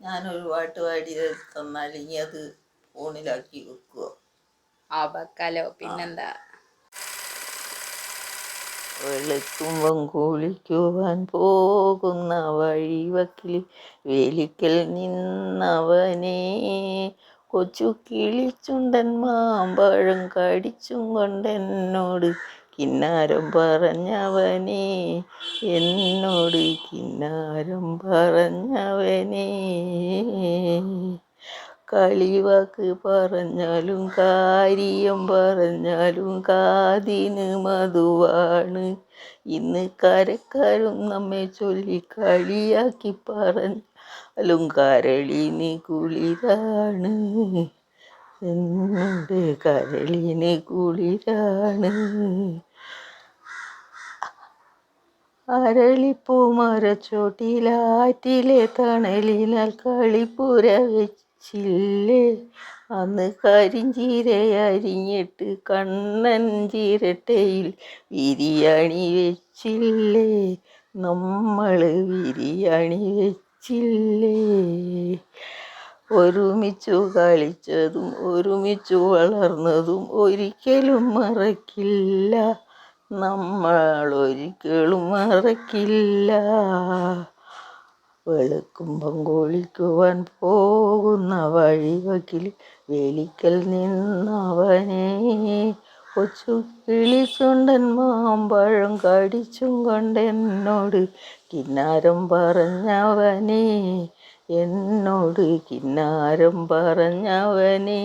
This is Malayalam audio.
ഞാനൊരു പാട്ട് പാടി തന്നാൽ ഇനി അത് ഫോണിലാക്കി വെക്കുവോ? വെക്കാലോ, പിന്നെന്താ. വെളുക്കുമ്പം കുളിക്കുവാൻ പോകുന്ന വഴിവക്കിൽ വേലിക്കൽ നിന്നവനെ കൊച്ചു കിളിച്ചുണ്ടൻ മാമ്പഴം കടിച്ചും കൊണ്ടെന്നോട് കിന്നാരം പറഞ്ഞവനെ, എന്നോട് കിന്നാരം പറഞ്ഞവനെ. കളിവാക്ക് പറഞ്ഞാലും കാര്യം പറഞ്ഞാലും കാതിന് മധുവാണ്. ഇന്ന് കരക്കാരും നമ്മെ ചൊല്ലി കളിയാക്കി പറഞ്ഞാലും കരളിന് കുളിരാണ്. എന്നോട് കരളിന് കുളിരാണ്. അരളിപ്പൂ മരച്ചോട്ടിലാറ്റിലെ തണലിനാൽ കളിപ്പുര വെച്ചില്ലേ? അന്ന് കരിഞ്ചീരയരിഞ്ഞിട്ട് കണ്ണൻ ചിരട്ടയിൽ ബിരിയാണി വെച്ചില്ലേ? നമ്മൾ ബിരിയാണി വെച്ചില്ലേ? ഒരുമിച്ചു കളിച്ചതും ഒരുമിച്ചു വളർന്നതും ഒരിക്കലും മറക്കില്ല, നമ്മൾ ഒരിക്കലും മറക്കില്ല. വെളുക്കുമ്പം കുളിക്കുവാൻ പോകുന്ന വഴിവക്കിൽ വേലിക്കൽ നിന്നവനെ കൊച്ചു കിളിച്ചുണ്ടൻ മാമ്പഴം കടിച്ചും കൊണ്ടെന്നോട് കിന്നാരം പറഞ്ഞവനെ, എന്നോട് കിന്നാരം പറഞ്ഞവനെ.